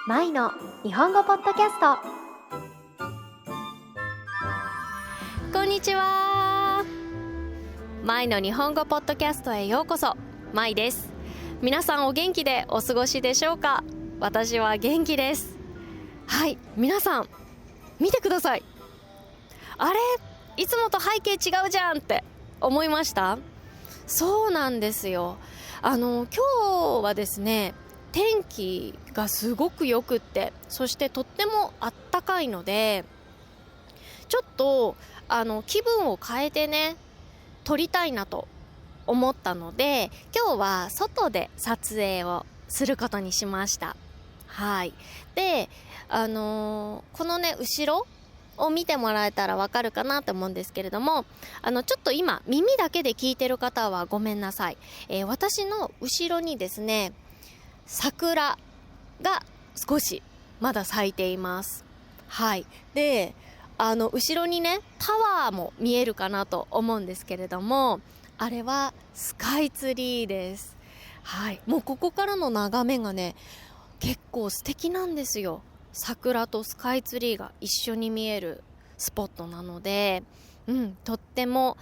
マイの日本語ポッドキャスト。こんにちは。マイの日本語ポッドキャストへようこそ。マイです。皆さんお元気でお過ごしでしょうか？私は元気です。はい、皆さん見てください。あれ、いつもと背景違うじゃんって思いました？そうなんですよ。今日はですね、天気がすごくよくって、そしてとってもあったかいので、ちょっと気分を変えてね、撮りたいなと思ったので、今日は外で撮影をすることにしました。はい。で、このね、後ろを見てもらえたらわかるかなと思うんですけれども、ちょっと今耳だけで聞いてる方はごめんなさい。私の後ろにですね、桜が少しまだ咲いています。はい。で、後ろにね、タワーも見えるかなと思うんですけれども、あれはスカイツリーです。はい。もうここからの眺めがね、結構素敵なんですよ。桜とスカイツリーが一緒に見えるスポットなので、とっても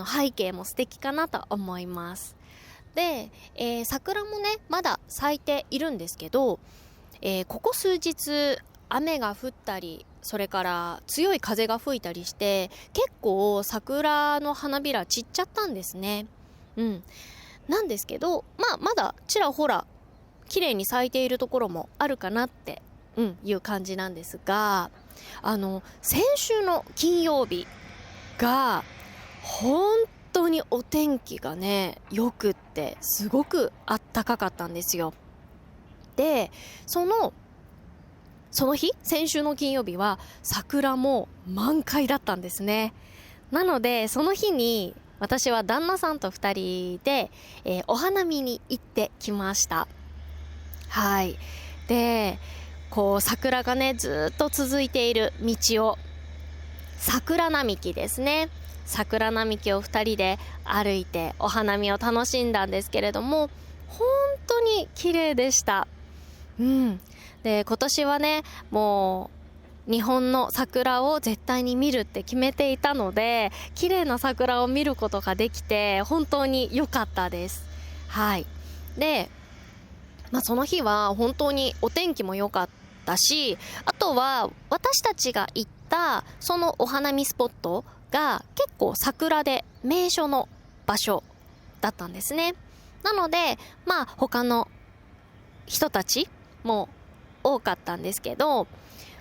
背景も素敵かなと思います。で、桜もねまだ咲いているんですけど、ここ数日雨が降ったり、それから強い風が吹いたりして、結構桜の花びら散っちゃったんですね。なんですけど、まだちらほら綺麗に咲いているところもあるかなって、いう感じなんですが、先週の金曜日が本当にお天気がねよくって、すごくあったかかったんですよ。で、その日、先週の金曜日は桜も満開だったんですね。なのでその日に私は旦那さんと2人で、お花見に行ってきました。はい。で、こう桜がねずっと続いている道を、桜並木ですね、桜並木を2人で歩いてお花見を楽しんだんですけれども、本当に綺麗でした。で、今年はね、もう日本の桜を絶対に見るって決めていたので、綺麗な桜を見ることができて本当に良かったです。はい。で、その日は本当にお天気も良かったし、あとは私たちが行ったそのお花見スポットが結構桜で名所の場所だったんですね。なので他の人たちも多かったんですけど、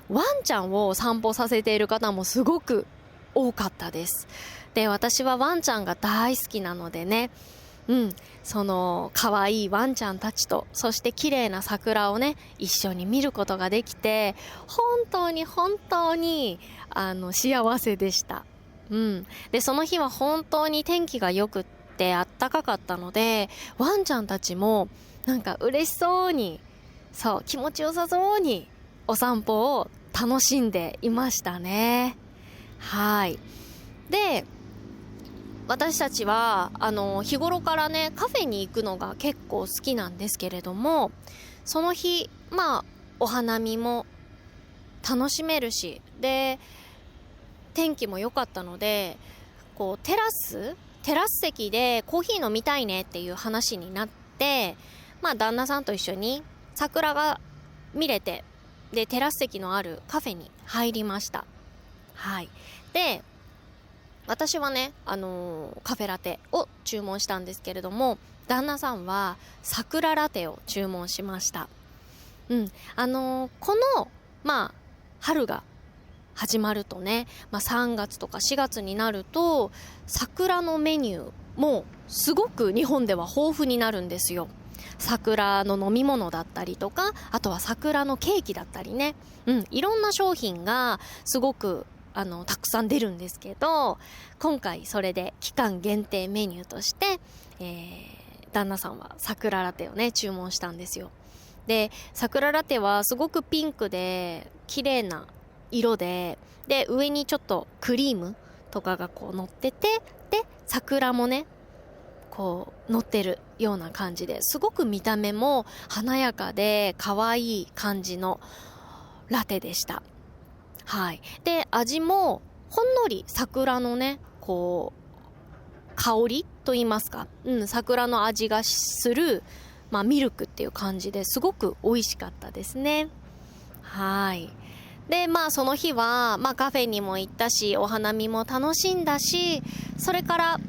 ワンちゃんを散歩させている方もすごく多かったです。で、私はワンちゃんが大好きなのでね、その可愛いワンちゃんたちと、そして綺麗な桜をね一緒に見ることができて、本当に幸せでした。で、その日は本当に天気が良くってあったかかったので、ワンちゃんたちもなんか嬉しそうに、そう気持ちよさそうにお散歩を楽しんでいましたね。はい。で、私たちは日頃からねカフェに行くのが結構好きなんですけれども、その日お花見も楽しめるし、で天気も良かったので、こうテラス席でコーヒー飲みたいねっていう話になって、旦那さんと一緒に桜が見れて、でテラス席のあるカフェに入りました。はい。で、私はね、カフェラテを注文したんですけれども、旦那さんは桜ラテを注文しました。この春が始まるとね、3月とか4月になると桜のメニューもすごく日本では豊富になるんですよ。桜の飲み物だったりとか、あとは桜のケーキだったりね、いろんな商品がすごくたくさん出るんですけど、今回それで期間限定メニューとして、旦那さんは桜ラテをね注文したんですよ。で、桜ラテはすごくピンクで綺麗な色で、上にちょっとクリームとかがこう乗ってて、で桜もねこう乗ってるような感じで、すごく見た目も華やかで可愛い感じのラテでした。はい。で、味もほんのり桜のね、こう香りと言いますか、桜の味がする、ミルクっていう感じですごく美味しかったですね。はい。で、その日は、カフェにも行ったし、お花見も楽しんだし、それから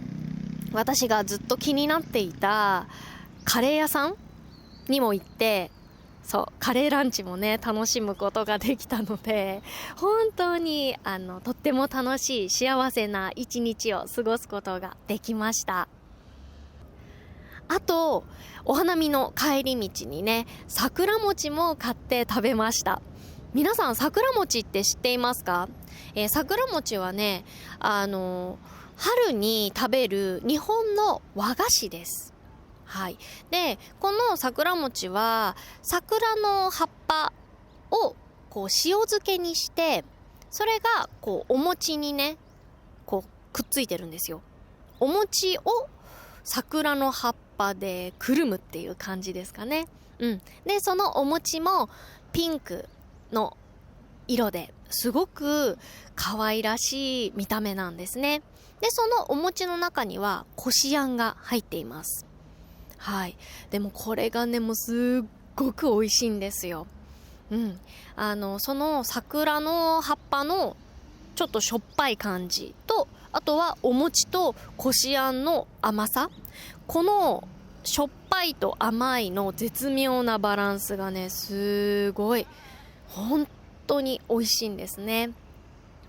私がずっと気になっていたカレー屋さんにも行って、カレーランチもね、楽しむことができたので、本当に、とっても楽しい幸せな一日を過ごすことができました。あと、お花見の帰り道にね、桜餅も買って食べました。皆さん、桜餅って知っていますか？桜餅はね、春に食べる日本の和菓子です。はい。で、この桜餅は、桜の葉っぱをこう塩漬けにして、それがこうお餅にね、こうくっついてるんですよ。お餅を桜の葉っぱでくるむっていう感じですかね。で、そのお餅もピンクの色ですごく可愛らしい見た目なんですね。で、そのお餅の中にはこしあんが入っています。はい。でもこれがね、もうすっごく美味しいんですよ。その桜の葉っぱのちょっとしょっぱい感じと、あとはお餅とこしあんの甘さ。このしょっぱいと甘いの絶妙なバランスがね、すごい、本当に美味しいんですね。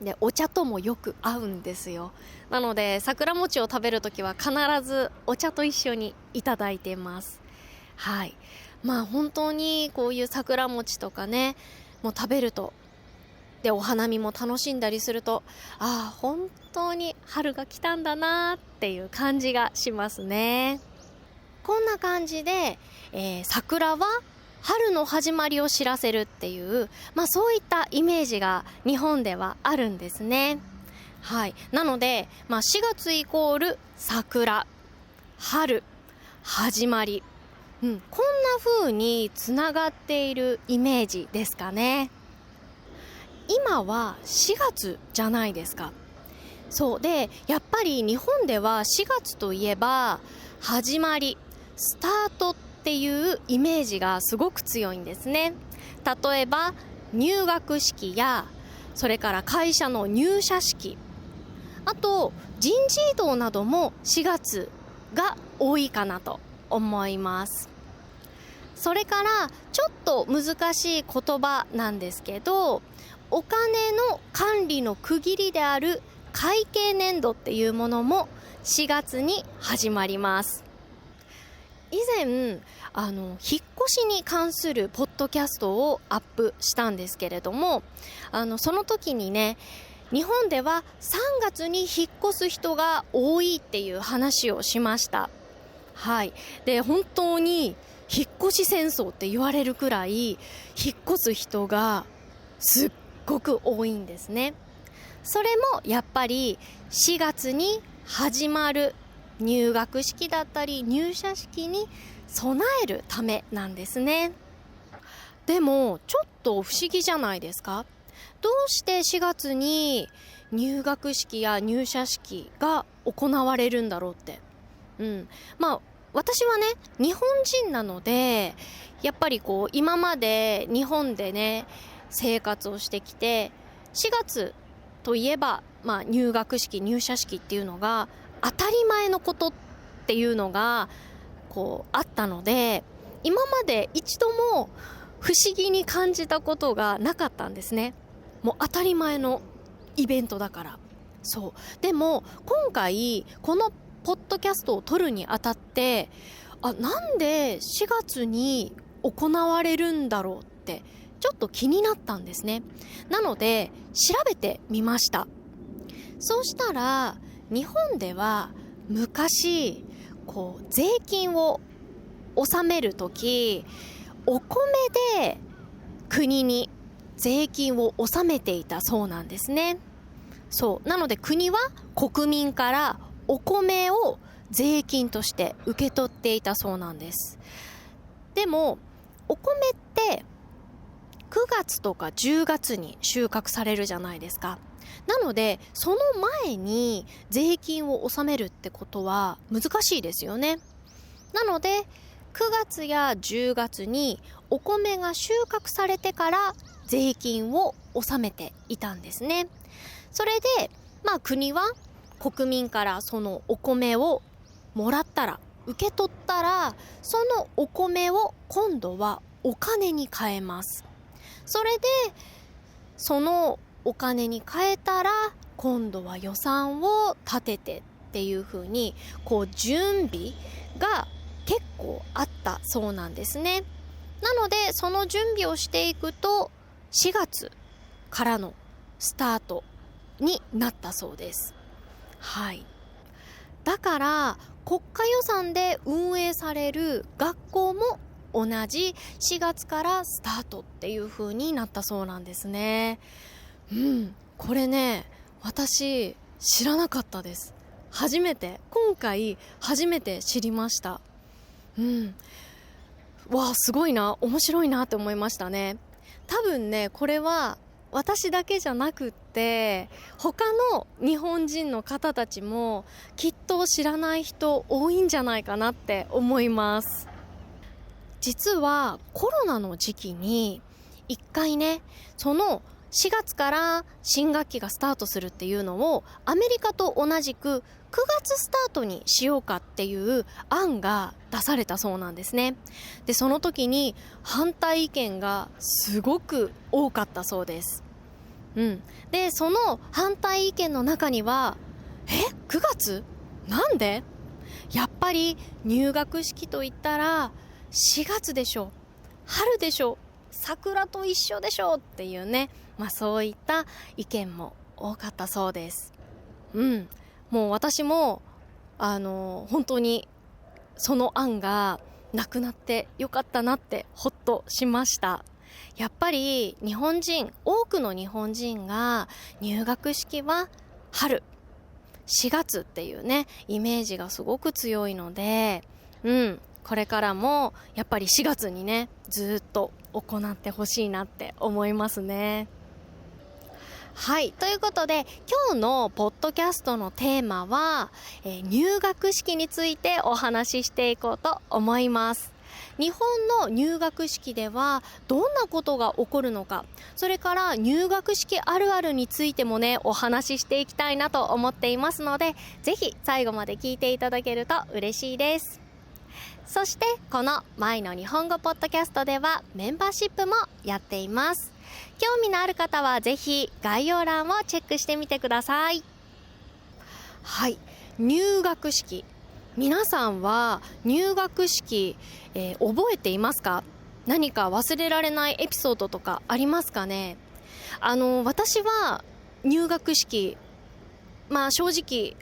で、お茶ともよく合うんですよ。なので、桜餅を食べるときは必ずお茶と一緒にいただいてます。はい。本当にこういう桜餅とかね、もう食べると、で、お花見も楽しんだりすると、本当に春が来たんだなっていう感じがしますね。こんな感じで、桜は春の始まりを知らせるっていう、そういったイメージが日本ではあるんですね。はい。なので、4月イコール桜、春、始まり。こんな風につながっているイメージですかね。今は4月じゃないですか。そうで、やっぱり日本では4月といえば始まり、スタートっていうイメージがすごく強いんですね。例えば入学式や、それから会社の入社式、あと人事異動なども4月が多いかなと思います。それからちょっと難しい言葉なんですけど、お金の管理の区切りである会計年度っていうものも4月に始まります。以前引っ越しに関するポッドキャストをアップしたんですけれども、その時にね、日本では3月に引っ越す人が多いっていう話をしました。はい。で、本当に引っ越し戦争って言われるくらい引っ越す人がすっごく多いんですね。それもやっぱり4月に始まる入学式だったり入社式に備えるためなんですね。でもちょっと不思議じゃないですか？どうして4月に入学式や入社式が行われるんだろうって。私はね、日本人なので、やっぱりこう今まで日本でね生活をしてきて、4月といえば入学式入社式っていうのが当たり前のことっていうのがこうあったので、今まで一度も不思議に感じたことがなかったんですね。もう当たり前のイベントだから。そう。でも今回このポッドキャストを撮るにあたって、なんで4月に行われるんだろうってちょっと気になったんですね。なので調べてみました。そうしたら日本では昔こう税金を納めるとき、お米で国に税金を納めていたそうなんですね。そう。なので国は国民からお米を税金として受け取っていたそうなんです。でもお米って9月とか10月に収穫されるじゃないですか。なのでその前に税金を納めるってことは難しいですよね。なので9月や10月にお米が収穫されてから税金を納めていたんですね。それで国は国民からそのお米をもらったら、受け取ったら、そのお米を今度はお金に変えます。それでそのお金に変えたら今度は予算を立ててっていう風に準備が結構あったそうなんですね。なのでその準備をしていくと4月からのスタートになったそうです。はい。だから国家予算で運営される学校も同じ4月からスタートっていう風になったそうなんですね。これね、私知らなかったです。今回初めて知りました。わあ、すごいな、面白いなって思いましたね。多分ね、これは私だけじゃなくって他の日本人の方たちもきっと知らない人多いんじゃないかなって思います。実はコロナの時期に一回ね、その4月から新学期がスタートするっていうのをアメリカと同じく9月スタートにしようかっていう案が出されたそうなんですね。で、その時に反対意見がすごく多かったそうです。で、その反対意見の中には、9月？なんで？やっぱり入学式といったら4月でしょ、春でしょ、桜と一緒でしょっていうね、そういった意見も多かったそうです。もう私も本当にその案がなくなってよかったなってほっとしました。やっぱり多くの日本人が入学式は春、4月っていうねイメージがすごく強いので、これからもやっぱり4月にねずっと行ってほしいなって思いますね。はい、ということで今日のポッドキャストのテーマは、入学式についてお話ししていこうと思います。日本の入学式ではどんなことが起こるのか、それから入学式あるあるについてもねお話ししていきたいなと思っていますので、ぜひ最後まで聞いていただけると嬉しいです。そしてこの舞の日本語ポッドキャストではメンバーシップもやっています。興味のある方はぜひ概要欄をチェックしてみてください。はい、入学式、皆さんは入学式、覚えていますか？何か忘れられないエピソードとかありますかね？私は入学式、正直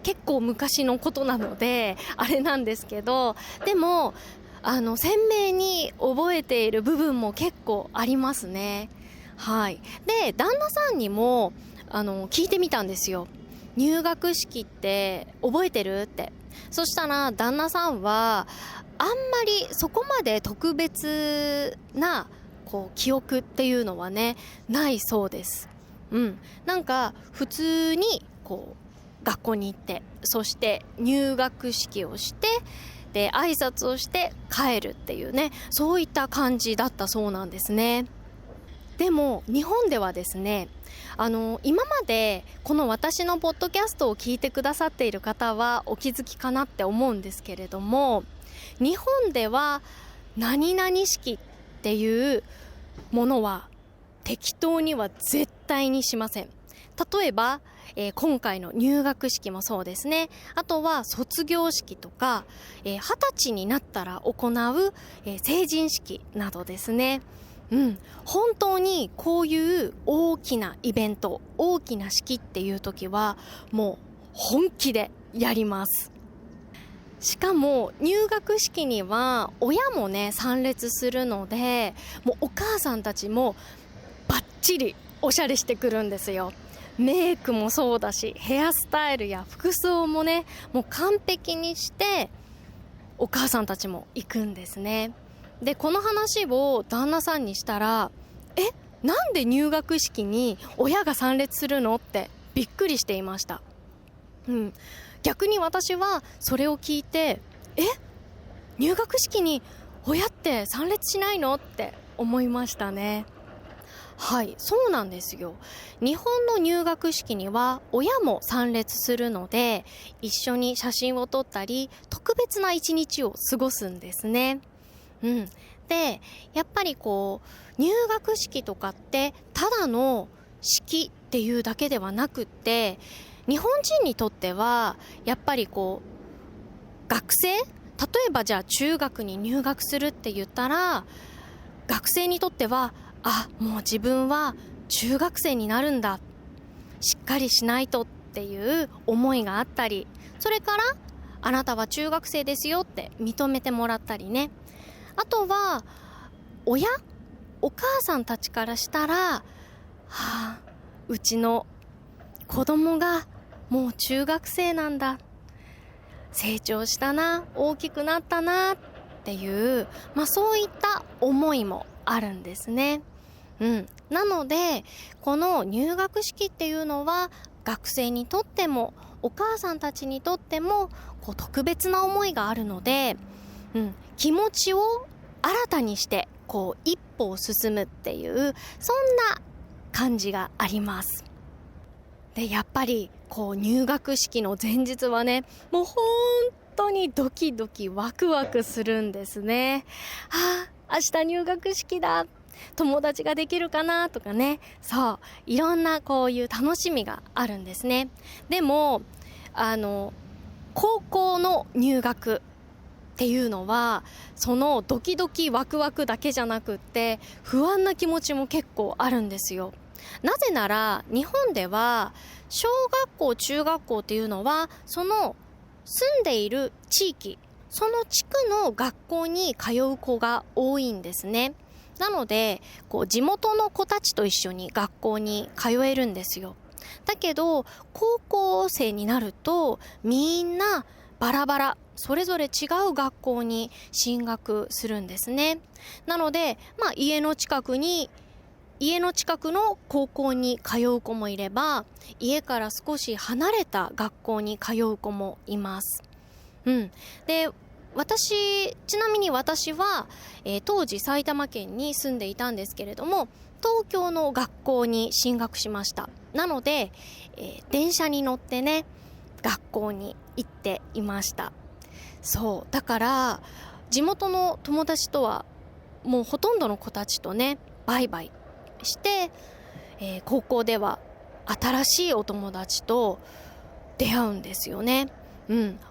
結構昔のことなのであれなんですけど、でも鮮明に覚えている部分も結構ありますね。はい。で、旦那さんにも聞いてみたんですよ。入学式って覚えてるって。そしたら旦那さんはあんまりそこまで特別な記憶っていうのはねないそうです。なんか普通に学校に行って、そして入学式をして、で挨拶をして帰るっていうね、そういった感じだったそうなんですね。でも日本ではですね、今までこの私のポッドキャストを聞いてくださっている方はお気づきかなって思うんですけれども、日本では何々式っていうものは適当には絶対にしません。例えば、今回の入学式もそうですね。あとは卒業式とか、20歳になったら行う、成人式などですね。本当にこういう大きなイベント、大きな式っていう時はもう本気でやります。しかも入学式には親もね参列するので、もうお母さんたちもバッチリおしゃれしてくるんですよ。メイクもそうだし、ヘアスタイルや服装もね、もう完璧にしてお母さんたちも行くんですね。でこの話を旦那さんにしたら、なんで入学式に親が参列するのってびっくりしていました。逆に私はそれを聞いて、入学式に親って参列しないのって思いましたね。はい、そうなんですよ。日本の入学式には親も参列するので、一緒に写真を撮ったり特別な一日を過ごすんですね。でやっぱり入学式とかってただの式っていうだけではなくって、日本人にとってはやっぱり学生、例えばじゃあ中学に入学するって言ったら、学生にとってはもう自分は中学生になるんだ、しっかりしないとっていう思いがあったり、それからあなたは中学生ですよって認めてもらったりね。あとはお母さんたちからしたら、うちの子供がもう中学生なんだ、成長したな、大きくなったなっていう、そういった思いもあるんですね。なのでこの入学式っていうのは学生にとってもお母さんたちにとっても特別な思いがあるので、気持ちを新たにして一歩を進むっていう、そんな感じがあります。でやっぱり入学式の前日はね、もう本当にドキドキワクワクするんですね。明日入学式だ、友達ができるかなとかね、そういろんなこういう楽しみがあるんですね。でも高校の入学っていうのはそのドキドキワクワクだけじゃなくって、不安な気持ちも結構あるんですよ。なぜなら日本では小学校中学校っていうのはその住んでいる地域、その地区の学校に通う子が多いんですね。なので地元の子たちと一緒に学校に通えるんですよ。だけど高校生になるとみんなバラバラ、それぞれ違う学校に進学するんですね。なので家の近くの高校に通う子もいれば、家から少し離れた学校に通う子もいます。でちなみに私は、当時埼玉県に住んでいたんですけれども、東京の学校に進学しました。なので、電車に乗ってね、学校に行っていました。そうだから地元の友達とはもうほとんどの子たちとねバイバイして、高校では新しいお友達と出会うんですよね。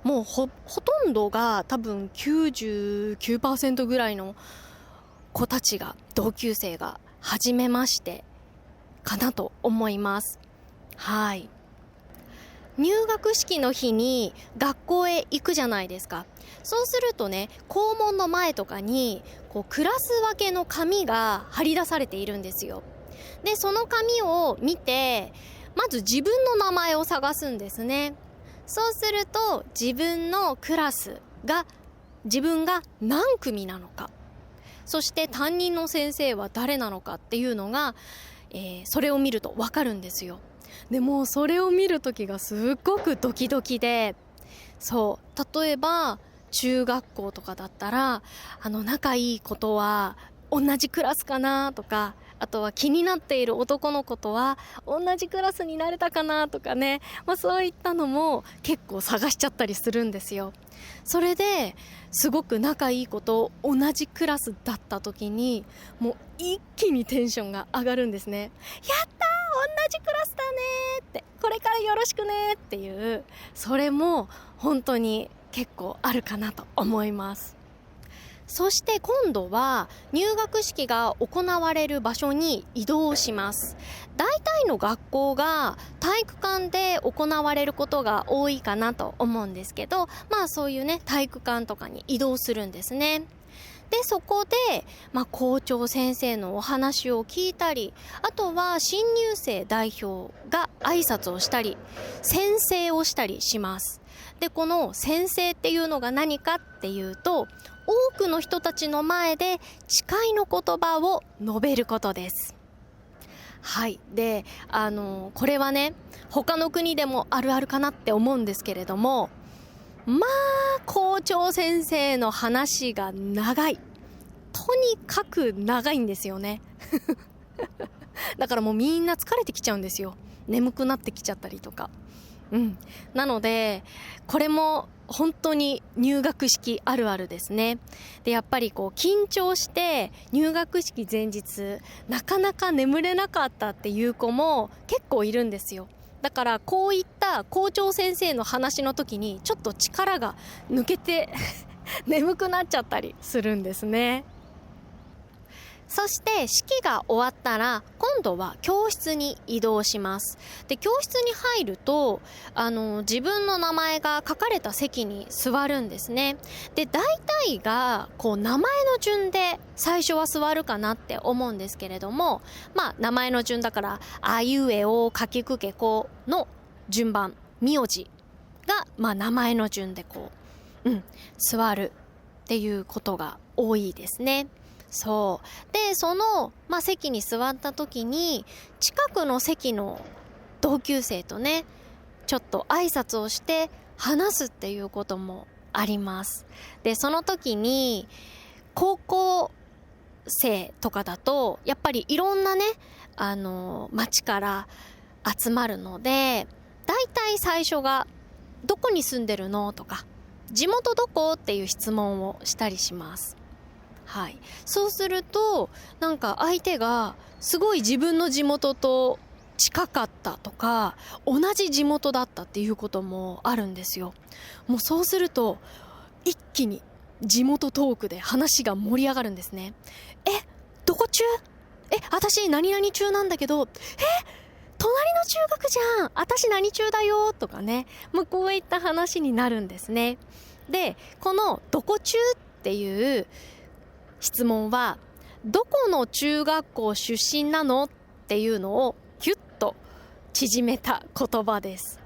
もうほとんどが多分 99% ぐらいの子たちが、同級生が初めましてかなと思います。はい。入学式の日に学校へ行くじゃないですか。そうするとね、校門の前とかにクラス分けの紙が貼り出されているんですよ。でその紙を見て、まず自分の名前を探すんですね。そうすると自分のクラスが自分が何組なのか、そして担任の先生は誰なのかっていうのが、それを見ると分かるんですよ。でもそれを見るときがすっごくドキドキで、例えば中学校とかだったら仲いい子とは同じクラスかなとか、あとは気になっている男の子とは同じクラスになれたかなとかね、そういったのも結構探しちゃったりするんですよ。それですごく仲いい子と同じクラスだった時にもう一気にテンションが上がるんですね。やったー、同じクラスだねーって、これからよろしくねーっていう、それも本当に結構あるかなと思います。そして今度は入学式が行われる場所に移動します。大体の学校が体育館で行われることが多いかなと思うんですけど、そういうね体育館とかに移動するんですね。でそこで、校長先生のお話を聞いたり、あとは新入生代表が挨拶をしたり宣誓をしたりします。でこの宣誓っていうのが何かっていうと、多くの人たちの前で誓いの言葉を述べることです。はい。でこれはね、他の国でもあるあるかなって思うんですけれども、校長先生の話が長い。とにかく長いんですよねだからもうみんな疲れてきちゃうんですよ。眠くなってきちゃったりとか。なのでこれも本当に入学式あるあるですね。でやっぱり緊張して入学式前日なかなか眠れなかったっていう子も結構いるんですよ。だからこういった校長先生の話の時にちょっと力が抜けて眠くなっちゃったりするんですね。そして式が終わったら今度は教室に移動します。で教室に入ると自分の名前が書かれた席に座るんですね。で大体が名前の順で最初は座るかなって思うんですけれども、名前の順だからあいうえおかきくけこの順番、名字が名前の順で座るっていうことが多いですね。そうでその、席に座った時に近くの席の同級生とねちょっと挨拶をして話すっていうこともあります。でその時に高校生とかだとやっぱりいろんなね町から集まるので、だいたい最初がどこに住んでるのとか地元どこっていう質問をしたりします。はい、そうするとなんか相手がすごい自分の地元と近かったとか同じ地元だったっていうこともあるんですよ。もうそうすると一気に地元トークで話が盛り上がるんですね。どこ中？私何々中なんだけど、隣の中学じゃん、私何中だよとかね、こういった話になるんですね。でこのどこ中っていう質問はどこの中学校出身なのっていうのをギュッと縮めた言葉です。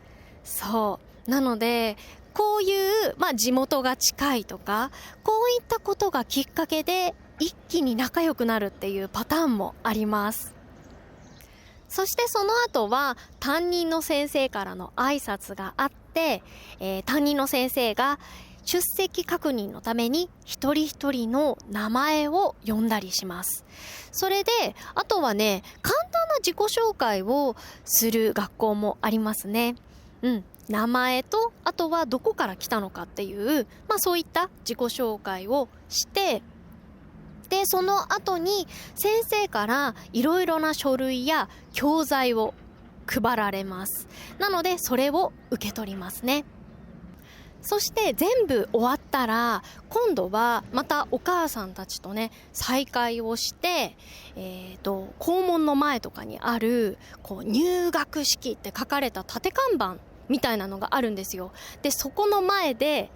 そうなのでこういう、地元が近いとかこういったことがきっかけで一気に仲良くなるっていうパターンもあります。そしてその後は担任の先生からの挨拶があって、担任の先生が出席確認のために一人一人の名前を呼んだりします。それであとはね、簡単な自己紹介をする学校もありますね。名前とあとはどこから来たのかっていう、そういった自己紹介をして、でその後に先生からいろいろな書類や教材を配られます。なのでそれを受け取りますね。そして全部終わったら今度はまたお母さんたちとね再会をして、校門の前とかにある入学式って書かれた立て看板みたいなのがあるんですよ。でそこの前で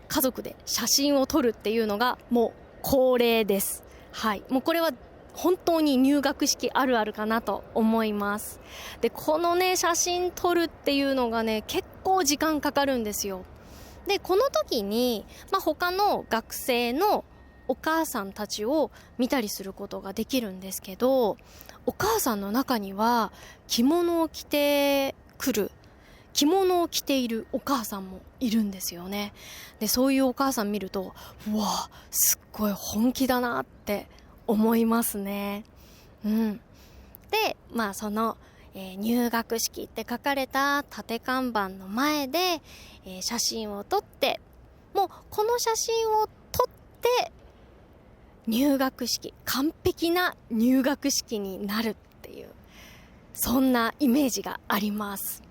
家族で写真を撮るっていうのがもう恒例です。はい、もうこれは本当に入学式あるあるかなと思います。でこのね写真撮るっていうのがね結構時間かかるんですよ。でこの時に、他の学生のお母さんたちを見たりすることができるんですけど、お母さんの中には着物を着ているお母さんもいるんですよね。でそういうお母さん見るとうわすっごい本気だなって思いますね。でその入学式って書かれた立て看板の前で、写真を撮って、もうこの写真を撮って完璧な入学式になるっていう、そんなイメージがあります。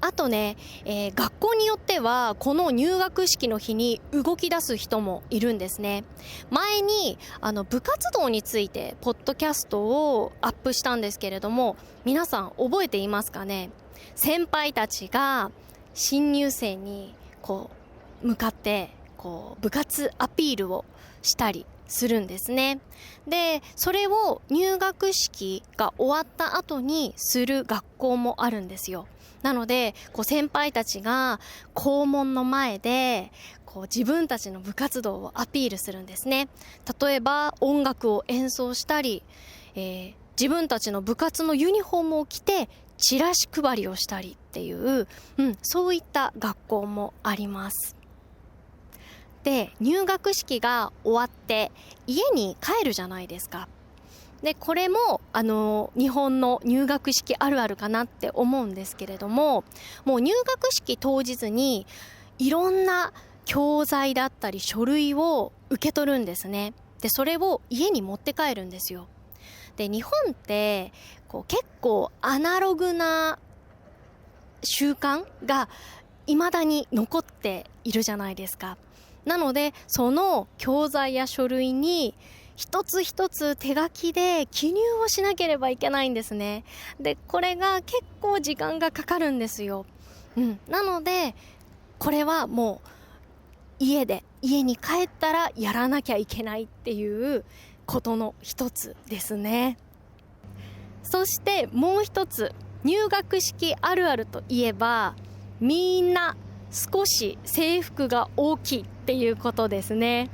あとね、学校によってはこの入学式の日に動き出す人もいるんですね。前に部活動についてポッドキャストをアップしたんですけれども、皆さん覚えていますかね。先輩たちが新入生に向かって部活アピールをしたりするんですね。で、それを入学式が終わった後にする学校もあるんですよ。なので、先輩たちが校門の前で自分たちの部活動をアピールするんですね。例えば音楽を演奏したり、自分たちの部活のユニフォームを着てチラシ配りをしたりっていう、そういった学校もあります。で、入学式が終わって家に帰るじゃないですか。で、これも日本の入学式あるあるかなって思うんですけれども、もう入学式当日にいろんな教材だったり書類を受け取るんですね。で、それを家に持って帰るんですよ。で、日本って結構アナログな習慣が未だに残っているじゃないですか。なので、その教材や書類に一つ一つ手書きで記入をしなければいけないんですね。で、これが結構時間がかかるんですよ。なので、これはもう家に帰ったらやらなきゃいけないっていうことの一つですね。そしてもう一つ、入学式あるあるといえば、みんな少し制服が大きいっていうことですね。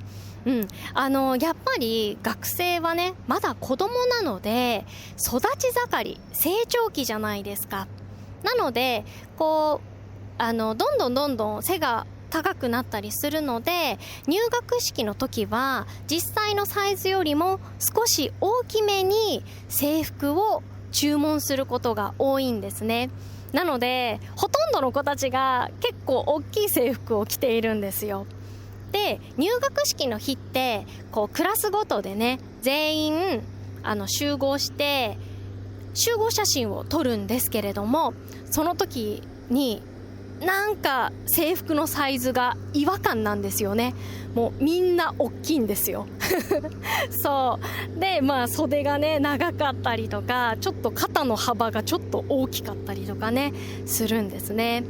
やっぱり学生はね、まだ子供なので育ち盛り、成長期じゃないですか。なのでどんどん背が高くなったりするので、入学式の時は実際のサイズよりも少し大きめに制服を注文することが多いんですね。なのでほとんどの子たちが結構大きい制服を着ているんですよ。で、入学式の日ってクラスごとでね、全員集合して集合写真を撮るんですけれども、その時になんか制服のサイズが違和感なんですよね。もうみんな大きいんですよそうで、袖がね長かったりとか、ちょっと肩の幅がちょっと大きかったりとかねするんですね。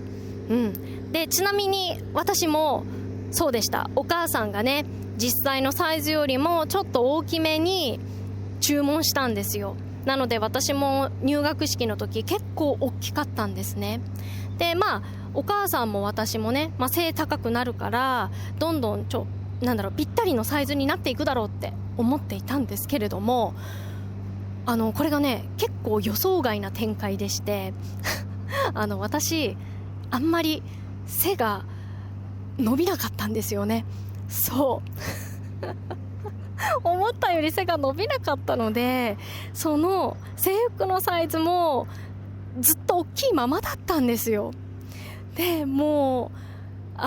で、ちなみに私もそうでした。お母さんがね、実際のサイズよりもちょっと大きめに注文したんですよ。なので私も入学式の時結構大きかったんですね。で、お母さんも私もね、背高くなるからどんどんぴったりのサイズになっていくだろうって思っていたんですけれども、これがね結構予想外な展開でして私あんまり背が伸びなかったんですよね。そう思ったより背が伸びなかったので、その制服のサイズもずっと大きいままだったんですよ。で、もう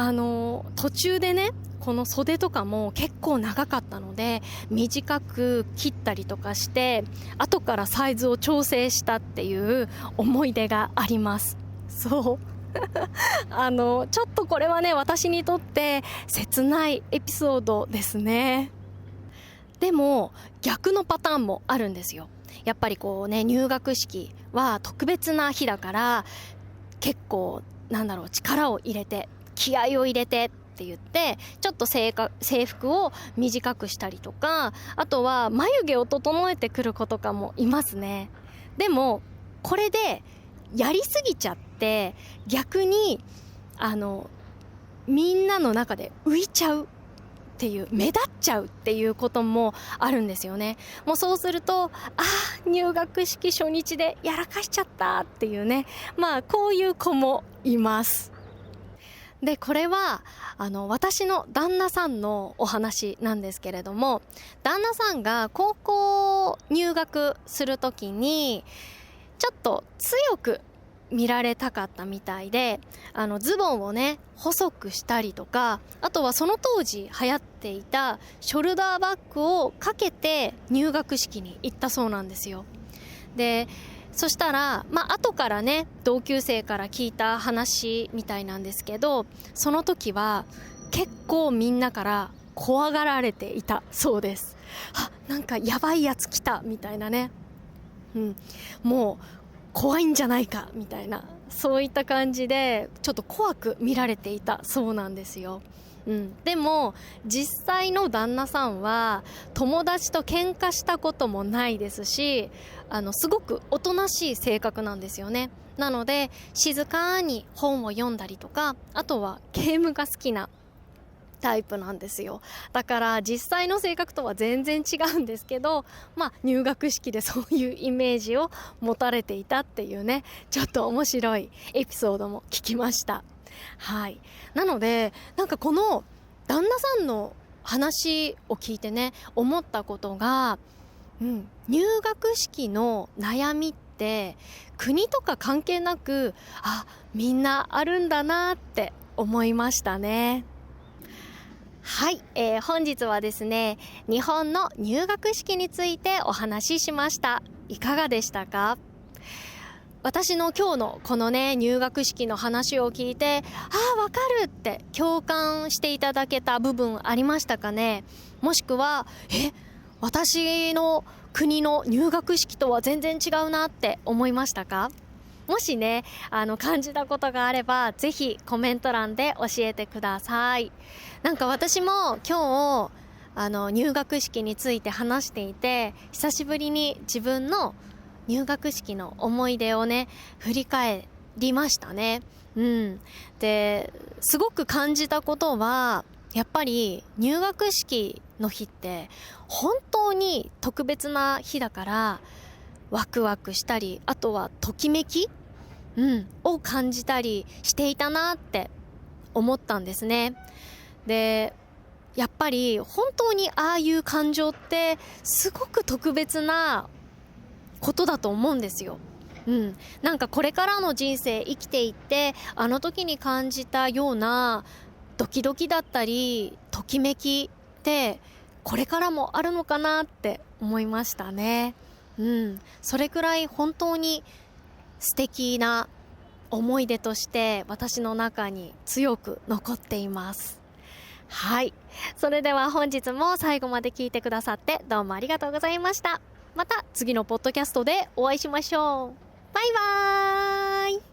途中でね、この袖とかも結構長かったので短く切ったりとかして後からサイズを調整したっていう思い出があります。そうちょっとこれはね、私にとって切ないエピソードですね。でも逆のパターンもあるんですよ。やっぱり入学式は特別な日だから、結構力を入れて気合を入れてって言ってちょっと制服を短くしたりとか、あとは眉毛を整えてくる子とかもいますね。でもこれでやりすぎちゃって逆にみんなの中で浮いちゃうっていう、目立っちゃうっていうこともあるんですよね。もうそうすると入学式初日でやらかしちゃったっていうね、こういう子もいます。で、これは私の旦那さんのお話なんですけれども、旦那さんが高校入学するときにちょっと強く見られたかったみたいで、ズボンをね細くしたりとか、あとはその当時流行っていたショルダーバッグをかけて入学式に行ったそうなんですよ。で、そしたら後からね同級生から聞いた話みたいなんですけど、その時は結構みんなから怖がられていたそうです。なんかやばいやつ来たみたいなね、もう怖いんじゃないかみたいな、そういった感じでちょっと怖く見られていたそうなんですよ。でも実際の旦那さんは友達と喧嘩したこともないですし、すごくおとなしい性格なんですよね。なので静かに本を読んだりとか、あとはゲームが好きなタイプなんですよ。だから実際の性格とは全然違うんですけど、入学式でそういうイメージを持たれていたっていうね、ちょっと面白いエピソードも聞きました。はい。なのでこの旦那さんの話を聞いてね、思ったことが、入学式の悩みって国とか関係なく、みんなあるんだなって思いましたね。はい、本日はですね、日本の入学式についてお話ししました。いかがでしたか？私の今日のこのね、入学式の話を聞いて、わかるって共感していただけた部分ありましたかね？もしくは、私の国の入学式とは全然違うなって思いましたか？もしね、感じたことがあれば、ぜひコメント欄で教えてください。私も今日、入学式について話していて、久しぶりに自分の入学式の思い出をね、振り返りましたね。で、すごく感じたことは、やっぱり入学式の日って本当に特別な日だから、ワクワクしたり、あとはときめき、を感じたりしていたなって思ったんですね。で、やっぱり本当にああいう感情ってすごく特別なことだと思うんですよ。これからの人生生きていって、あの時に感じたようなドキドキだったりときめきってこれからもあるのかなって思いましたね。それくらい本当に素敵な思い出として私の中に強く残っています。はい。それでは本日も最後まで聞いてくださってどうもありがとうございました。また次のポッドキャストでお会いしましょう。バイバーイ。